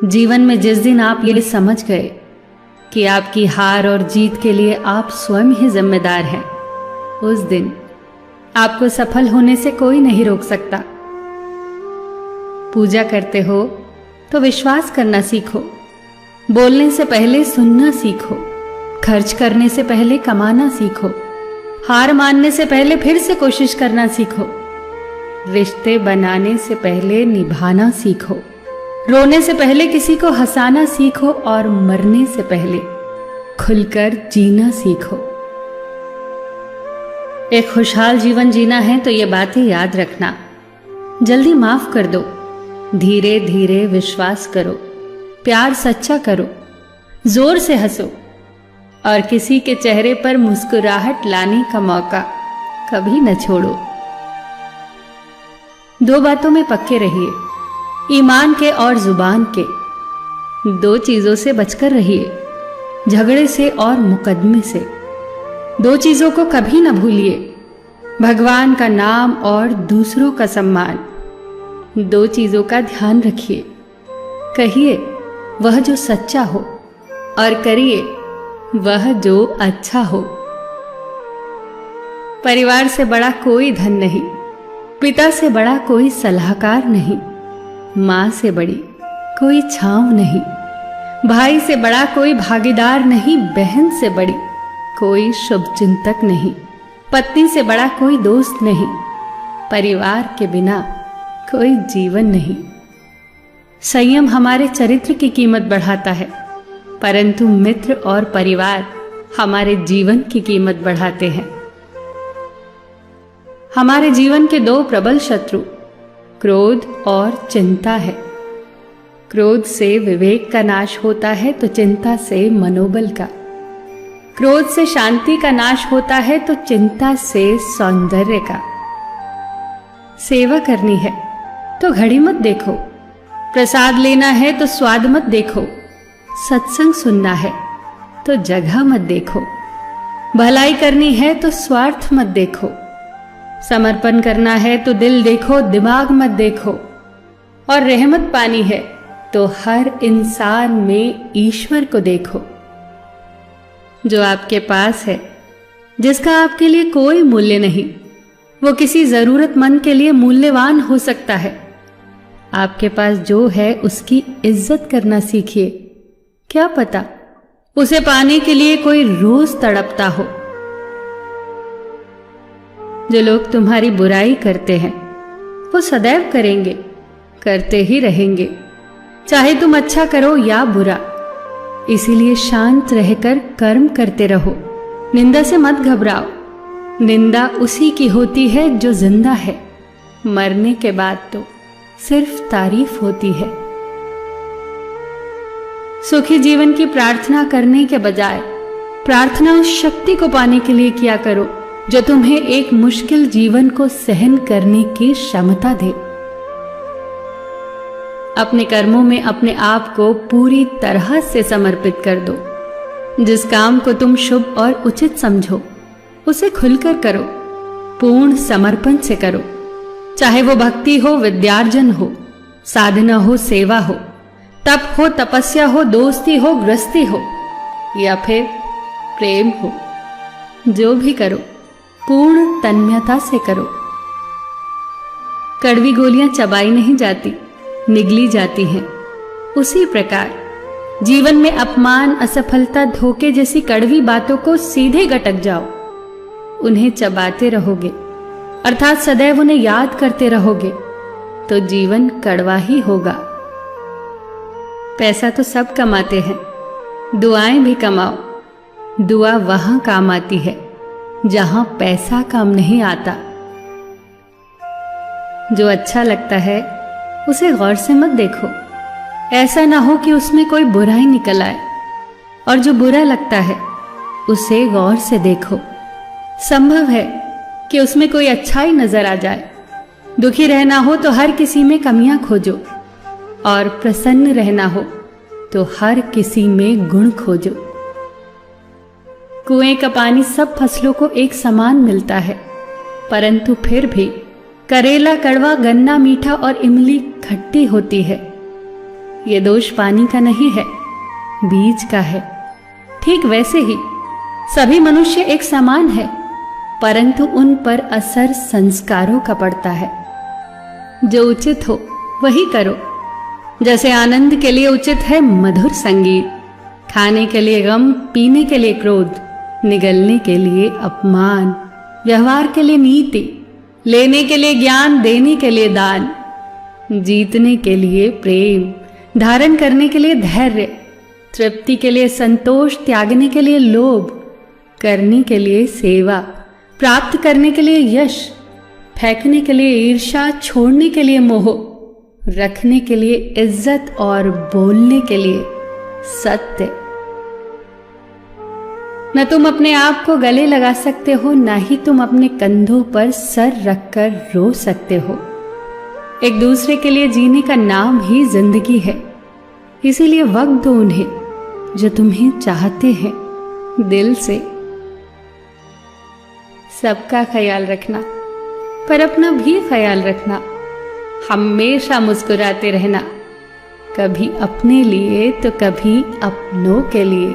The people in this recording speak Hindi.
जीवन में जिस दिन आप ये समझ गए कि आपकी हार और जीत के लिए आप स्वयं ही जिम्मेदार हैं, उस दिन आपको सफल होने से कोई नहीं रोक सकता। पूजा करते हो तो विश्वास करना सीखो, बोलने से पहले सुनना सीखो, खर्च करने से पहले कमाना सीखो, हार मानने से पहले फिर से कोशिश करना सीखो, रिश्ते बनाने से पहले निभाना सीखो, रोने से पहले किसी को हंसाना सीखो और मरने से पहले खुलकर जीना सीखो। एक खुशहाल जीवन जीना है तो ये बातें याद रखना। जल्दी माफ कर दो, धीरे धीरे विश्वास करो, प्यार सच्चा करो, जोर से हंसो और किसी के चेहरे पर मुस्कुराहट लाने का मौका कभी न छोड़ो। दो बातों में पक्के रहिए, ईमान के और जुबान के। दो चीजों से बचकर रहिए, झगड़े से और मुकदमे से। दो चीजों को कभी न भूलिए, भगवान का नाम और दूसरों का सम्मान। दो चीजों का ध्यान रखिए, कहिए वह जो सच्चा हो और करिए वह जो अच्छा हो। परिवार से बड़ा कोई धन नहीं, पिता से बड़ा कोई सलाहकार नहीं, मां से बड़ी कोई छांव नहीं, भाई से बड़ा कोई भागीदार नहीं, बहन से बड़ी कोई शुभचिंतक नहीं, पत्नी से बड़ा कोई दोस्त नहीं, परिवार के बिना कोई जीवन नहीं। संयम हमारे चरित्र की कीमत बढ़ाता है, परंतु मित्र और परिवार हमारे जीवन की कीमत बढ़ाते हैं। हमारे जीवन के दो प्रबल शत्रु क्रोध और चिंता है। क्रोध से विवेक का नाश होता है तो चिंता से मनोबल का। क्रोध से शांति का नाश होता है तो चिंता से सौंदर्य का। सेवा करनी है तो घड़ी मत देखो, प्रसाद लेना है तो स्वाद मत देखो, सत्संग सुनना है तो जगह मत देखो, भलाई करनी है तो स्वार्थ मत देखो, समर्पण करना है तो दिल देखो, दिमाग मत देखो, और रहमत पानी है तो हर इंसान में ईश्वर को देखो। जो आपके पास है, जिसका आपके लिए कोई मूल्य नहीं, वो किसी जरूरतमंद के लिए मूल्यवान हो सकता है। आपके पास जो है उसकी इज्जत करना सीखिए, क्या पता उसे पाने के लिए कोई रोज तड़पता हो। जो लोग तुम्हारी बुराई करते हैं वो सदैव करेंगे, करते ही रहेंगे, चाहे तुम अच्छा करो या बुरा। इसीलिए शांत रहकर कर्म करते रहो, निंदा से मत घबराओ। निंदा उसी की होती है जो जिंदा है, मरने के बाद तो सिर्फ तारीफ होती है। सुखी जीवन की प्रार्थना करने के बजाय प्रार्थना उस शक्ति को पाने के लिए किया करो जो तुम्हें एक मुश्किल जीवन को सहन करने की क्षमता दे। अपने कर्मों में अपने आप को पूरी तरह से समर्पित कर दो। जिस काम को तुम शुभ और उचित समझो उसे खुलकर करो, पूर्ण समर्पण से करो। चाहे वो भक्ति हो, विद्यार्जन हो, साधना हो, सेवा हो, तप हो, तपस्या हो, दोस्ती हो, गृहस्थी हो या फिर प्रेम हो, जो भी करो पूर्ण तन्मयता से करो। कड़वी गोलियां चबाई नहीं जाती, निगली जाती हैं। उसी प्रकार जीवन में अपमान, असफलता, धोखे जैसी कड़वी बातों को सीधे गटक जाओ। उन्हें चबाते रहोगे, अर्थात सदैव उन्हें याद करते रहोगे, तो जीवन कड़वा ही होगा। पैसा तो सब कमाते हैं, दुआएं भी कमाओ। दुआ वहां काम आती है जहां पैसा काम नहीं आता। जो अच्छा लगता है उसे गौर से मत देखो, ऐसा ना हो कि उसमें कोई बुराई निकल आए, और जो बुरा लगता है उसे गौर से देखो। संभव है कि उसमें कोई अच्छाई नजर आ जाए। दुखी रहना हो तो हर किसी में कमियां खोजो, और प्रसन्न रहना हो तो हर किसी में गुण खोजो। कुएं का पानी सब फसलों को एक समान मिलता है, परंतु फिर भी करेला कड़वा, गन्ना मीठा और इमली खट्टी होती है। ये दोष पानी का नहीं है, बीज का है। ठीक वैसे ही सभी मनुष्य एक समान है, परंतु उन पर असर संस्कारों का पड़ता है। जो उचित हो वही करो। जैसे आनंद के लिए उचित है मधुर संगीत, खाने के लिए गम, पीने के लिए क्रोध, निगलने के लिए अपमान, व्यवहार के लिए नीति, लेने के लिए ज्ञान, देने के लिए दान, जीतने के लिए प्रेम, धारण करने के लिए धैर्य, तृप्ति के लिए संतोष, त्यागने के लिए लोभ, करने के लिए सेवा, प्राप्त करने के लिए यश, फेंकने के लिए ईर्ष्या, छोड़ने के लिए मोह, रखने के लिए इज्जत और बोलने के लिए सत्य। न तुम अपने आप को गले लगा सकते हो, ना ही तुम अपने कंधों पर सर रखकर रो सकते हो। एक दूसरे के लिए जीने का नाम ही जिंदगी है। इसीलिए वक्त दो उन्हें जो तुम्हें चाहते हैं दिल से। सबका ख्याल रखना, पर अपना भी ख्याल रखना। हमेशा मुस्कुराते रहना, कभी अपने लिए तो कभी अपनों के लिए।